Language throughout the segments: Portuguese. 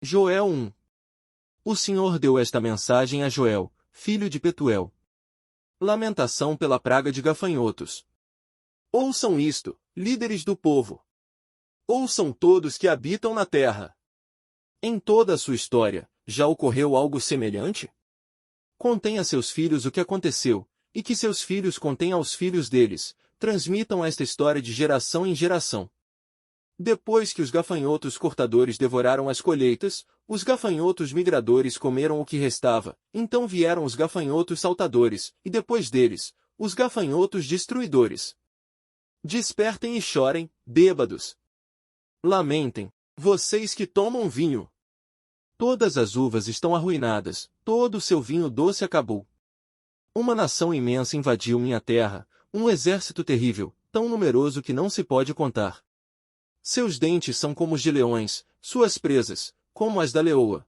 Joel 1. O Senhor deu esta mensagem a Joel, filho de Petuel. Lamentação pela praga de gafanhotos. Ouçam isto, líderes do povo. Ouçam todos que habitam na terra. Em toda a sua história, já ocorreu algo semelhante? Contem a seus filhos o que aconteceu, e que seus filhos contem aos filhos deles, transmitam esta história de geração em geração. Depois que os gafanhotos cortadores devoraram as colheitas, os gafanhotos migradores comeram o que restava, então vieram os gafanhotos saltadores, e depois deles, os gafanhotos destruidores. Despertem e chorem, bêbados. Lamentem, vocês que tomam vinho. Todas as uvas estão arruinadas, todo o seu vinho doce acabou. Uma nação imensa invadiu minha terra, um exército terrível, tão numeroso que não se pode contar. Seus dentes são como os de leões, suas presas, como as da leoa.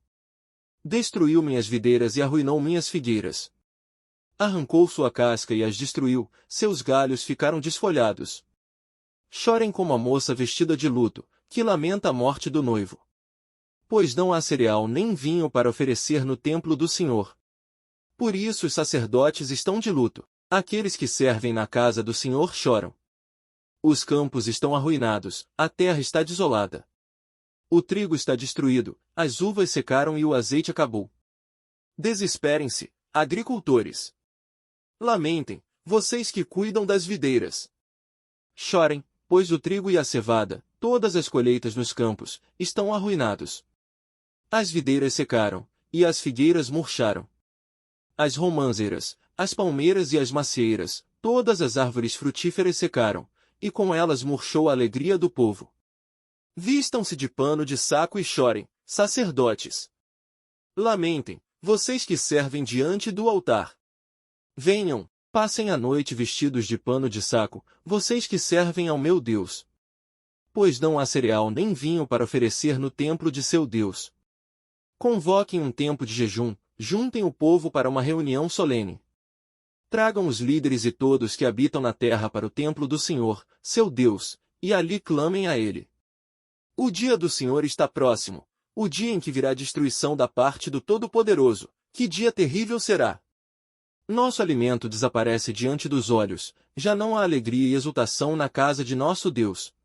Destruiu minhas videiras e arruinou minhas figueiras. Arrancou sua casca e as destruiu, seus galhos ficaram desfolhados. Chorem como a moça vestida de luto, que lamenta a morte do noivo. Pois não há cereal nem vinho para oferecer no templo do Senhor. Por isso os sacerdotes estão de luto, aqueles que servem na casa do Senhor choram. Os campos estão arruinados, a terra está desolada. O trigo está destruído, as uvas secaram e o azeite acabou. Desesperem-se, agricultores. Lamentem, vocês que cuidam das videiras. Chorem, pois o trigo e a cevada, todas as colheitas nos campos, estão arruinados. As videiras secaram, e as figueiras murcharam. As romãzeiras, as palmeiras e as macieiras, todas as árvores frutíferas secaram, e com elas murchou a alegria do povo. Vistam-se de pano de saco e chorem, sacerdotes. Lamentem, vocês que servem diante do altar. Venham, passem a noite vestidos de pano de saco, vocês que servem ao meu Deus. Pois não há cereal nem vinho para oferecer no templo de seu Deus. Convoquem um tempo de jejum, juntem o povo para uma reunião solene. Tragam os líderes e todos que habitam na terra para o templo do Senhor, seu Deus, e ali clamem a Ele. O dia do Senhor está próximo, o dia em que virá destruição da parte do Todo-Poderoso. Que dia terrível será! Nosso alimento desaparece diante dos olhos, já não há alegria e exultação na casa de nosso Deus.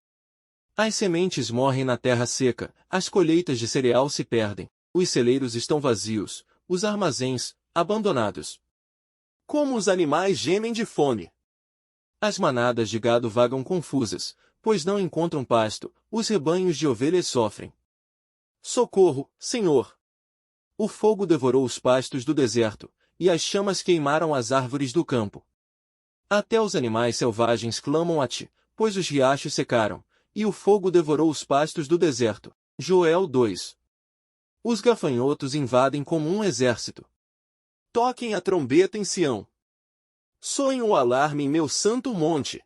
As sementes morrem na terra seca, as colheitas de cereal se perdem, os celeiros estão vazios, os armazéns, abandonados. Como os animais gemem de fome. As manadas de gado vagam confusas, pois não encontram pasto, os rebanhos de ovelhas sofrem. Socorro, Senhor! O fogo devorou os pastos do deserto, e as chamas queimaram as árvores do campo. Até os animais selvagens clamam a ti, pois os riachos secaram, e o fogo devorou os pastos do deserto. Joel 2. Os gafanhotos invadem como um exército. Toquem a trombeta em Sião. Soem o alarme em meu santo monte.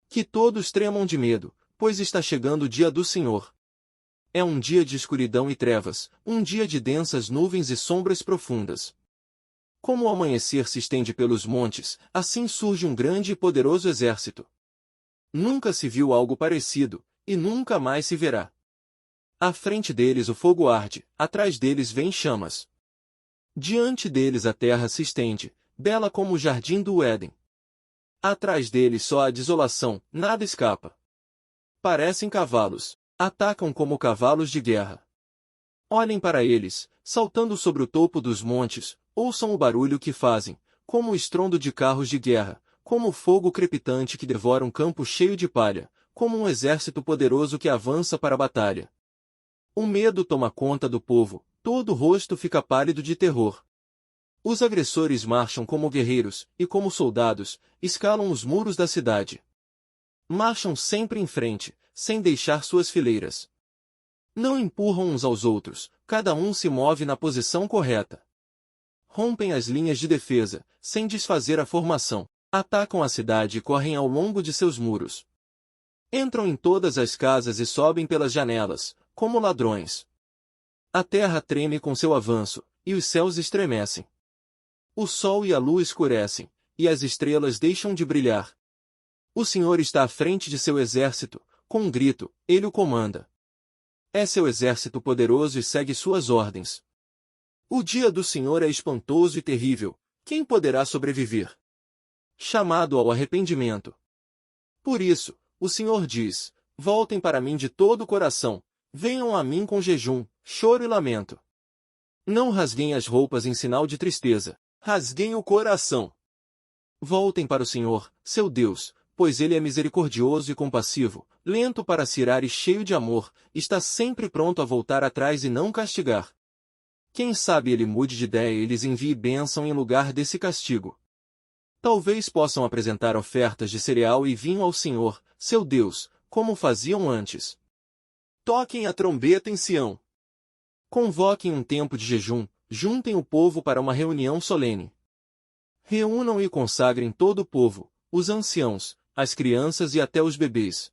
Que todos tremam de medo, pois está chegando o dia do Senhor. É um dia de escuridão e trevas, um dia de densas nuvens e sombras profundas. Como o amanhecer se estende pelos montes, assim surge um grande e poderoso exército. Nunca se viu algo parecido, e nunca mais se verá. À frente deles o fogo arde, atrás deles vêm chamas. Diante deles a terra se estende, bela como o jardim do Éden. Atrás deles só há desolação, nada escapa. Parecem cavalos, atacam como cavalos de guerra. Olhem para eles, saltando sobre o topo dos montes, ouçam o barulho que fazem, como o estrondo de carros de guerra, como o fogo crepitante que devora um campo cheio de palha, como um exército poderoso que avança para a batalha. O medo toma conta do povo, todo o rosto fica pálido de terror. Os agressores marcham como guerreiros, e como soldados, escalam os muros da cidade. Marcham sempre em frente, sem deixar suas fileiras. Não empurram uns aos outros, cada um se move na posição correta. Rompem as linhas de defesa, sem desfazer a formação, atacam a cidade e correm ao longo de seus muros. Entram em todas as casas e sobem pelas janelas, como ladrões. A terra treme com seu avanço, e os céus estremecem. O sol e a lua escurecem, e as estrelas deixam de brilhar. O Senhor está à frente de seu exército, com um grito, ele o comanda. É seu exército poderoso e segue suas ordens. O dia do Senhor é espantoso e terrível. Quem poderá sobreviver? Chamado ao arrependimento. Por isso, o Senhor diz: voltem para mim de todo o coração, venham a mim com jejum, choro e lamento. Não rasguem as roupas em sinal de tristeza, rasguem o coração. Voltem para o Senhor, seu Deus, pois ele é misericordioso e compassivo, lento para se irar e cheio de amor, está sempre pronto a voltar atrás e não castigar. Quem sabe ele mude de ideia e lhes envie bênção em lugar desse castigo. Talvez possam apresentar ofertas de cereal e vinho ao Senhor, seu Deus, como faziam antes. Toquem a trombeta em Sião. Convoquem um tempo de jejum, juntem o povo para uma reunião solene. Reúnam e consagrem todo o povo, os anciãos, as crianças e até os bebês.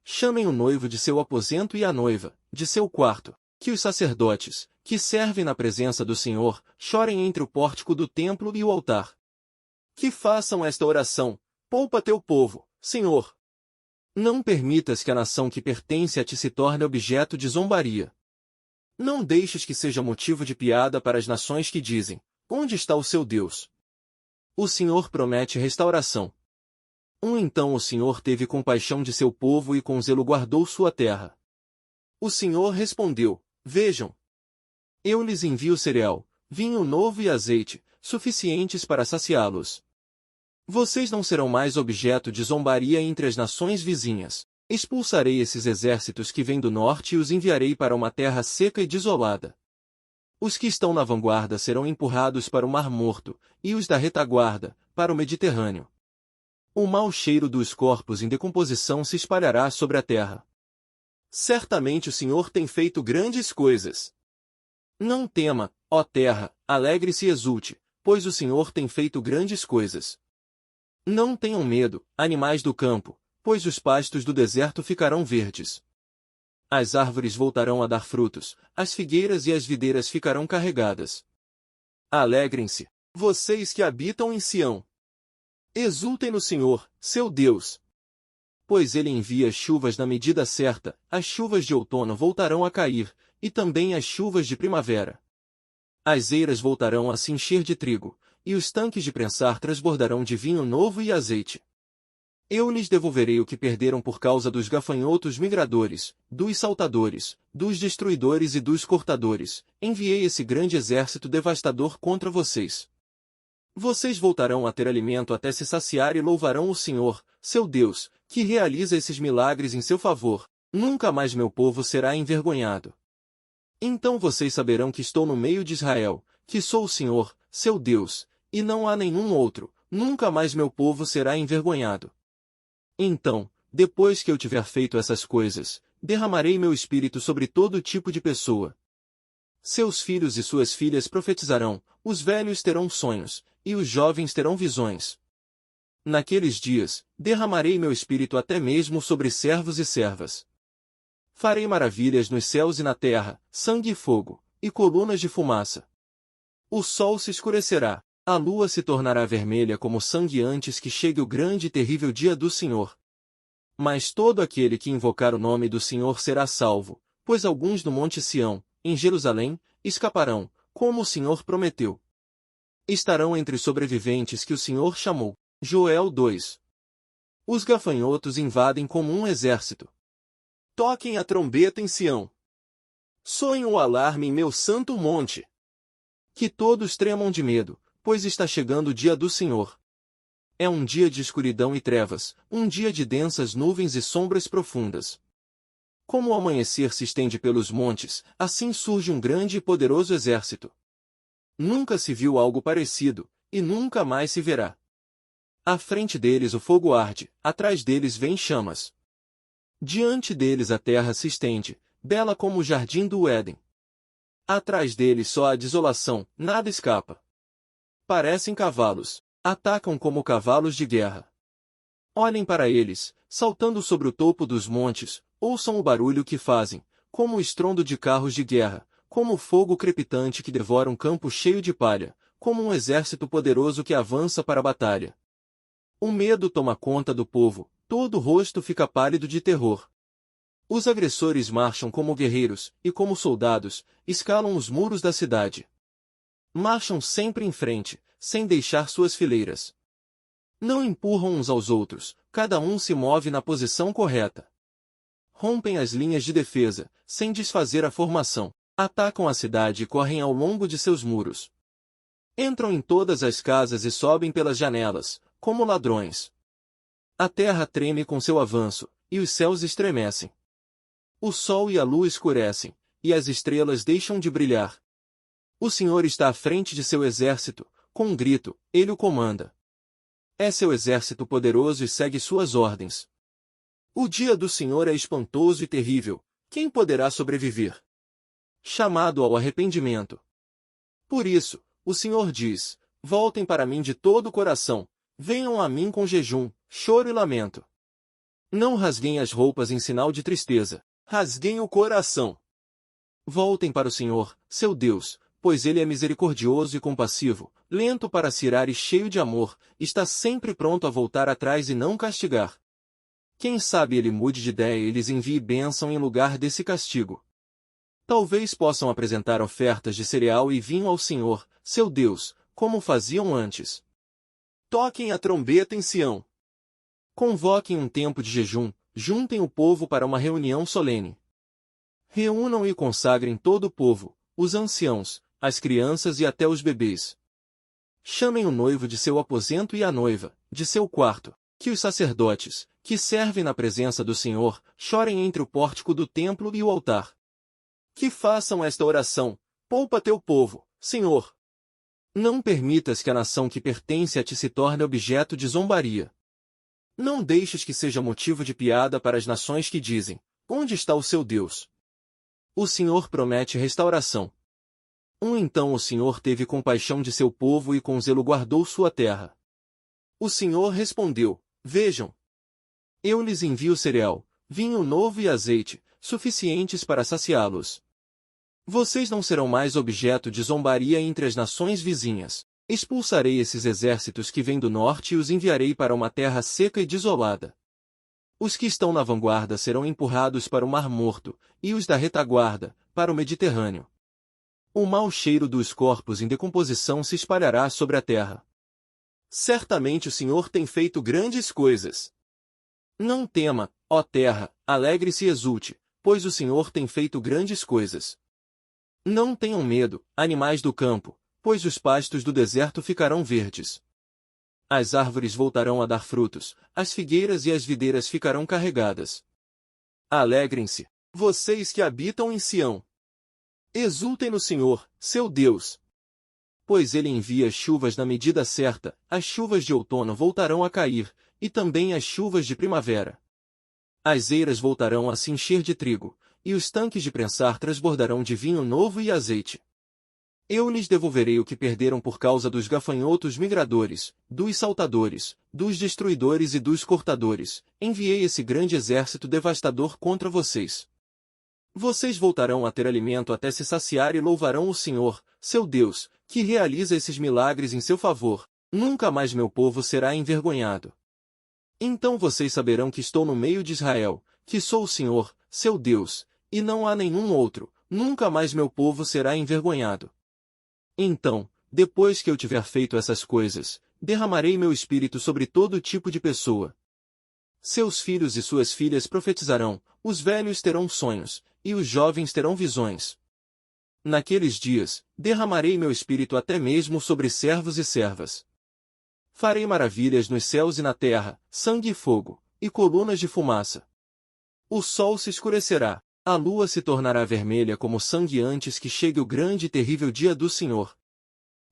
Chamem o noivo de seu aposento e a noiva, de seu quarto, que os sacerdotes, que servem na presença do Senhor, chorem entre o pórtico do templo e o altar. Que façam esta oração: poupa teu povo, Senhor. Não permitas que a nação que pertence a ti se torne objeto de zombaria. Não deixes que seja motivo de piada para as nações que dizem: onde está o seu Deus? O Senhor promete restauração. Então o Senhor teve compaixão de seu povo e com zelo guardou sua terra. O Senhor respondeu: vejam, eu lhes envio cereal, vinho novo e azeite, suficientes para saciá-los. Vocês não serão mais objeto de zombaria entre as nações vizinhas. Expulsarei esses exércitos que vêm do norte e os enviarei para uma terra seca e desolada. Os que estão na vanguarda serão empurrados para o Mar Morto, e os da retaguarda, para o Mediterrâneo. O mau cheiro dos corpos em decomposição se espalhará sobre a terra. Certamente o Senhor tem feito grandes coisas. Não tema, ó terra, alegre-se e exulte, pois o Senhor tem feito grandes coisas. Não tenham medo, animais do campo, pois os pastos do deserto ficarão verdes. As árvores voltarão a dar frutos, as figueiras e as videiras ficarão carregadas. Alegrem-se, vocês que habitam em Sião. Exultem no Senhor, seu Deus. Pois ele envia chuvas na medida certa, as chuvas de outono voltarão a cair, e também as chuvas de primavera. As eiras voltarão a se encher de trigo, e os tanques de prensar transbordarão de vinho novo e azeite. Eu lhes devolverei o que perderam por causa dos gafanhotos migradores, dos saltadores, dos destruidores e dos cortadores. Enviei esse grande exército devastador contra vocês. Vocês voltarão a ter alimento até se saciar e louvarão o Senhor, seu Deus, que realiza esses milagres em seu favor. Nunca mais meu povo será envergonhado. Então vocês saberão que estou no meio de Israel, que sou o Senhor, seu Deus, e não há nenhum outro. Nunca mais meu povo será envergonhado. Então, depois que eu tiver feito essas coisas, derramarei meu espírito sobre todo tipo de pessoa. Seus filhos e suas filhas profetizarão, os velhos terão sonhos, e os jovens terão visões. Naqueles dias, derramarei meu espírito até mesmo sobre servos e servas. Farei maravilhas nos céus e na terra, sangue e fogo, e colunas de fumaça. O sol se escurecerá, a lua se tornará vermelha como sangue antes que chegue o grande e terrível dia do Senhor. Mas todo aquele que invocar o nome do Senhor será salvo, pois alguns do monte Sião, em Jerusalém, escaparão, como o Senhor prometeu. Estarão entre os sobreviventes que o Senhor chamou. Joel 2. Os gafanhotos invadem como um exército. Toquem a trombeta em Sião. Soem o alarme em meu santo monte. Que todos tremam de medo, pois está chegando o dia do Senhor. É um dia de escuridão e trevas, um dia de densas nuvens e sombras profundas. Como o amanhecer se estende pelos montes, assim surge um grande e poderoso exército. Nunca se viu algo parecido, e nunca mais se verá. À frente deles o fogo arde, atrás deles vêm chamas. Diante deles a terra se estende, bela como o jardim do Éden. Atrás deles só há desolação, nada escapa. Parecem cavalos, atacam como cavalos de guerra. Olhem para eles, saltando sobre o topo dos montes, ouçam o barulho que fazem, como o estrondo de carros de guerra, como o fogo crepitante que devora um campo cheio de palha, como um exército poderoso que avança para a batalha. O medo toma conta do povo, todo o rosto fica pálido de terror. Os agressores marcham como guerreiros, e como soldados, escalam os muros da cidade. Marcham sempre em frente, sem deixar suas fileiras. Não empurram uns aos outros, cada um se move na posição correta. Rompem as linhas de defesa, sem desfazer a formação. Atacam a cidade e correm ao longo de seus muros. Entram em todas as casas e sobem pelas janelas, como ladrões. A terra treme com seu avanço, e os céus estremecem. O sol e a lua escurecem, e as estrelas deixam de brilhar. O Senhor está à frente de seu exército, com um grito, ele o comanda. É seu exército poderoso e segue suas ordens. O dia do Senhor é espantoso e terrível, quem poderá sobreviver? Chamado ao arrependimento. Por isso, o Senhor diz, voltem para mim de todo o coração, venham a mim com jejum, choro e lamento. Não rasguem as roupas em sinal de tristeza, rasguem o coração. Voltem para o Senhor, seu Deus, pois ele é misericordioso e compassivo, lento para se irar e cheio de amor, está sempre pronto a voltar atrás e não castigar. Quem sabe ele mude de ideia e lhes envie bênção em lugar desse castigo. Talvez possam apresentar ofertas de cereal e vinho ao Senhor, seu Deus, como faziam antes. Toquem a trombeta em Sião. Convoquem um tempo de jejum, juntem o povo para uma reunião solene. Reúnam e consagrem todo o povo, os anciãos, as crianças e até os bebês. Chamem o noivo de seu aposento e a noiva, de seu quarto, que os sacerdotes, que servem na presença do Senhor, chorem entre o pórtico do templo e o altar. Que façam esta oração, poupa teu povo, Senhor. Não permitas que a nação que pertence a ti se torne objeto de zombaria. Não deixes que seja motivo de piada para as nações que dizem, onde está o seu Deus? O Senhor promete restauração. Então o Senhor teve compaixão de seu povo e com zelo guardou sua terra. O Senhor respondeu, vejam. Eu lhes envio cereal, vinho novo e azeite, suficientes para saciá-los. Vocês não serão mais objeto de zombaria entre as nações vizinhas. Expulsarei esses exércitos que vêm do norte e os enviarei para uma terra seca e desolada. Os que estão na vanguarda serão empurrados para o Mar Morto, e os da retaguarda, para o Mediterrâneo. O mau cheiro dos corpos em decomposição se espalhará sobre a terra. Certamente o Senhor tem feito grandes coisas. Não tema, ó terra, alegre-se e exulte, pois o Senhor tem feito grandes coisas. Não tenham medo, animais do campo, pois os pastos do deserto ficarão verdes. As árvores voltarão a dar frutos, as figueiras e as videiras ficarão carregadas. Alegrem-se, vocês que habitam em Sião. Exultem no Senhor, seu Deus. Pois ele envia chuvas na medida certa, as chuvas de outono voltarão a cair, e também as chuvas de primavera. As eiras voltarão a se encher de trigo, e os tanques de prensar transbordarão de vinho novo e azeite. Eu lhes devolverei o que perderam por causa dos gafanhotos migradores, dos saltadores, dos destruidores e dos cortadores. Enviei esse grande exército devastador contra vocês. Vocês voltarão a ter alimento até se saciar e louvarão o Senhor, seu Deus, que realiza esses milagres em seu favor. Nunca mais meu povo será envergonhado. Então vocês saberão que estou no meio de Israel, que sou o Senhor, seu Deus, e não há nenhum outro. Nunca mais meu povo será envergonhado. Então, depois que eu tiver feito essas coisas, derramarei meu espírito sobre todo tipo de pessoa. Seus filhos e suas filhas profetizarão, os velhos terão sonhos, e os jovens terão visões. Naqueles dias, derramarei meu espírito até mesmo sobre servos e servas. Farei maravilhas nos céus e na terra, sangue e fogo, e colunas de fumaça. O sol se escurecerá, a lua se tornará vermelha como sangue antes que chegue o grande e terrível dia do Senhor.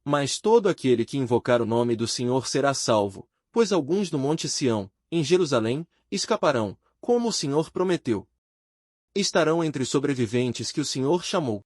Mas todo aquele que invocar o nome do Senhor será salvo, pois alguns do monte Sião, em Jerusalém, escaparão, como o Senhor prometeu. Estarão entre os sobreviventes que o Senhor chamou.